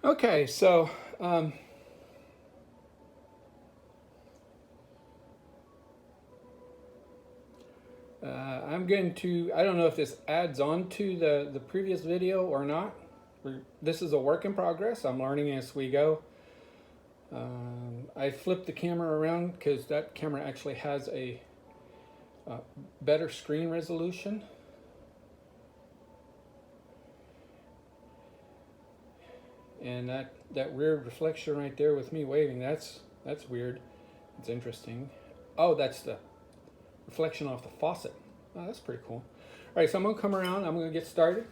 Okay, so I'm going to, I don't know if this adds on to the previous video or not. This is a work in progress. I'm learning as we go. I flipped the camera around because that camera actually has a better screen resolution. And that weird reflection right there with me waving, that's weird. It's interesting. Oh, that's the reflection off the faucet. Oh, that's pretty cool. All right, so I'm gonna come around. I'm gonna get started.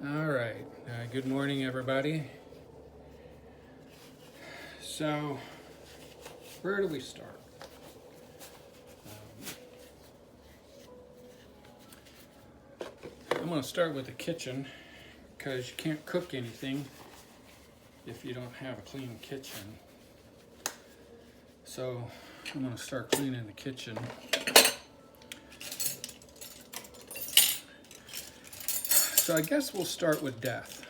All right, good morning, everybody. So, where do we start? I'm going to start with the kitchen because you can't cook anything if you don't have a clean kitchen. So, I'm going to start cleaning the kitchen. So I guess we'll start with death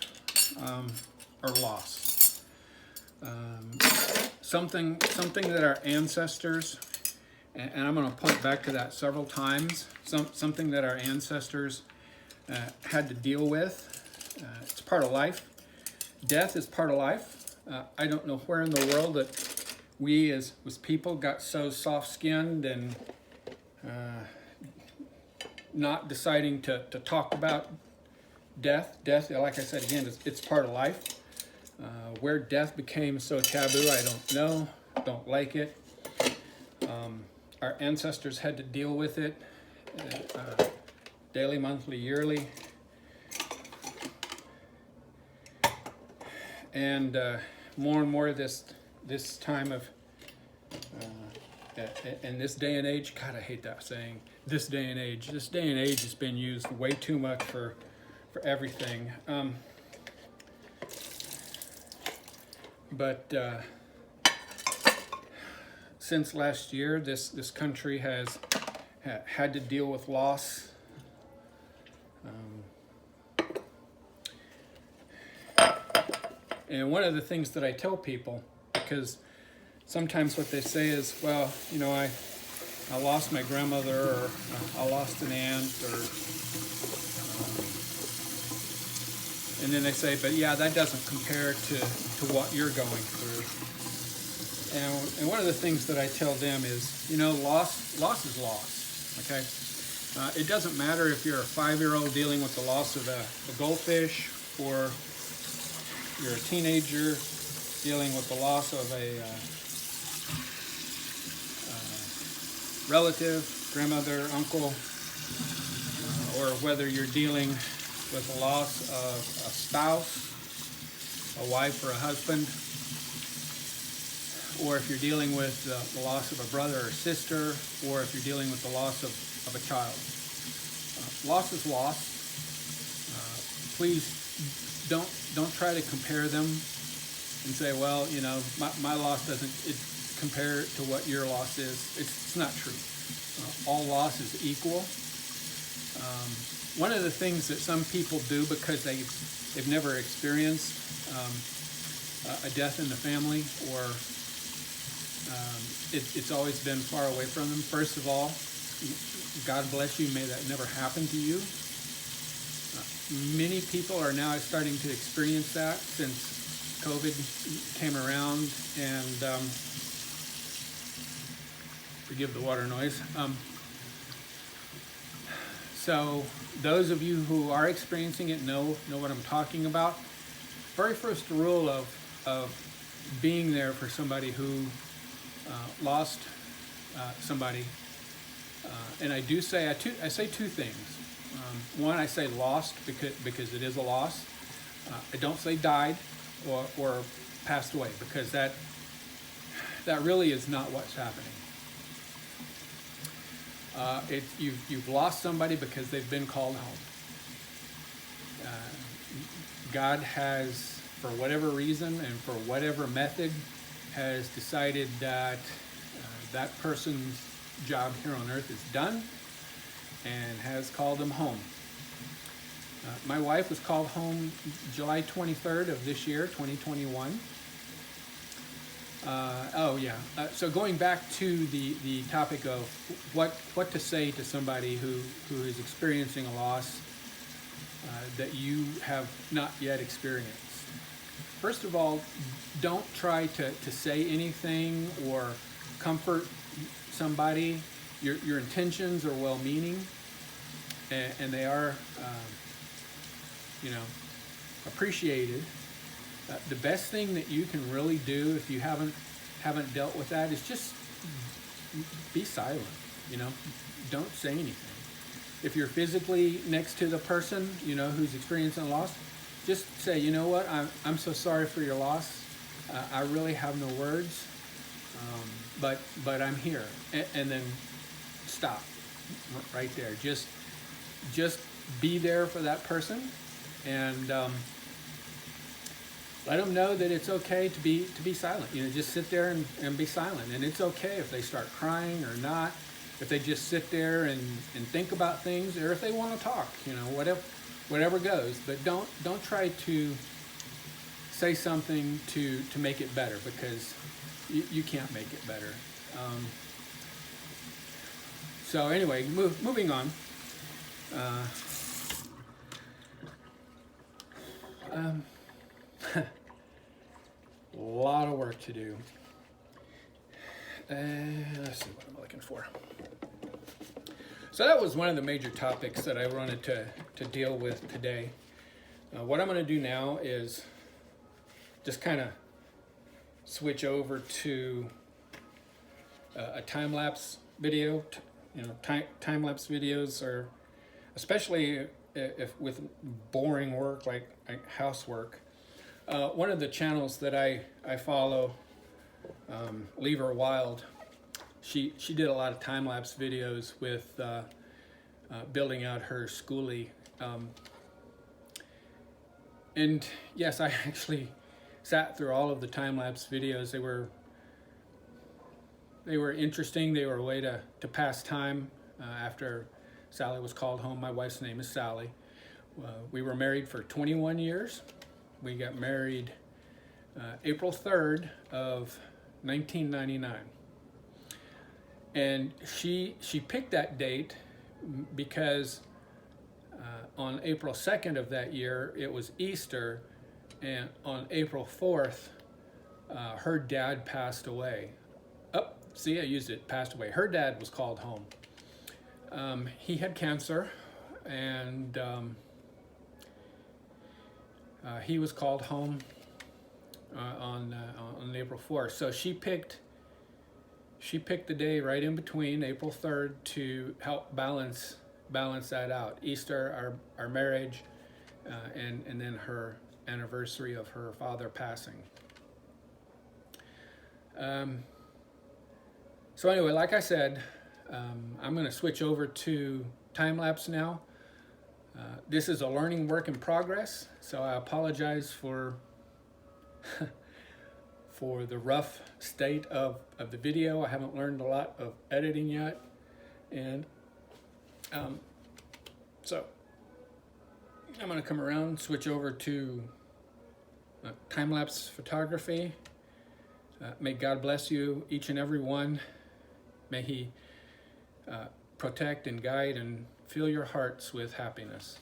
or loss. Something that our ancestors, and I'm going to point back to that several times, something that our ancestors had to deal with. It's part of life. Death is part of life. I don't know where in the world that we as people got so soft-skinned and not deciding to talk about death, like I said again, it's part of life. Where death became so taboo, I don't know. Don't like it. Our ancestors had to deal with it daily, monthly, yearly, and more this time of in this day and age. God, I hate that saying. This day and age. This day and age has been used way too much for everything. But since last year, this country has had to deal with loss. And one of the things that I tell people, because sometimes what they say is, well, you know, I lost my grandmother, or I lost an aunt, or and then they say, but yeah, that doesn't compare to what you're going through. And one of the things that I tell them is, you know, loss is loss, okay? It doesn't matter if you're a 5-year-old dealing with the loss of a goldfish, or you're a teenager dealing with the loss of a relative, grandmother, uncle, or whether you're dealing with the loss of a spouse, a wife or a husband, or if you're dealing with the loss of a brother or sister, or if you're dealing with the loss of a child. Loss is loss. Please don't try to compare them and say, well, you know, my loss doesn't compare to what your loss is. It's not true. All loss is equal. One of the things that some people do because they've never experienced a death in the family, or it's always been far away from them. First of all, God bless you, may that never happen to you. Many people are now starting to experience that since COVID came around, and forgive the water noise. So those of you who are experiencing it know what I'm talking about. Very first rule of being there for somebody who lost somebody, and I do say I say two things. One, I say lost because it is a loss. I don't say died or passed away, because that really is not what's happening. You've lost somebody because they've been called home. God has, for whatever reason and for whatever method, has decided that that person's job here on earth is done and has called them home. My wife was called home July 23rd of this year, 2021. So going back to the topic of what to say to somebody who is experiencing a loss that you have not yet experienced. First of all, don't try to say anything or comfort somebody. Your intentions are well-meaning, and they are, appreciated. The best thing that you can really do if you haven't dealt with that is just be silent. Don't say anything. If you're physically next to the person who's experiencing a loss, just say, you know what, I'm so sorry for your loss. I really have no words, but I'm here, and then stop right there. Just be there for that person, and let them know that it's okay to be silent. Just sit there and be silent, and it's okay if they start crying or not. If they just sit there and think about things, or if they want to talk, whatever goes. But don't try to say something to make it better, because you can't make it better. So anyway, moving on. A lot of work to do. Let's see what I'm looking for. So that was one of the major topics that I wanted to deal with today. What I'm going to do now is just kind of switch over to a time-lapse video. Time-lapse videos are, especially if with boring work like housework. One of the channels that I follow, Leave Her Wild, she did a lot of time-lapse videos with building out her schoolie. And yes, I actually sat through all of the time-lapse videos. They were interesting. They were a way to pass time after Sally was called home. My wife's name is Sally. We were married for 21 years. We got married April 3rd of 1999. And she picked that date because on April 2nd of that year, it was Easter, and on April 4th, her dad passed away. Oh, see, I used it, passed away. Her dad was called home. He had cancer, and he was called home on April 4th. So she picked the day right in between April 3rd to help balance that out. Easter, our marriage, and then her anniversary of her father passing. So anyway, like I said, I'm going to switch over to time-lapse now. This is a learning work in progress, so I apologize for the rough state of the video. I haven't learned a lot of editing yet, and so I'm going to come around, switch over to time-lapse photography. May God bless you, each and every one. May He protect and guide and fill your hearts with happiness.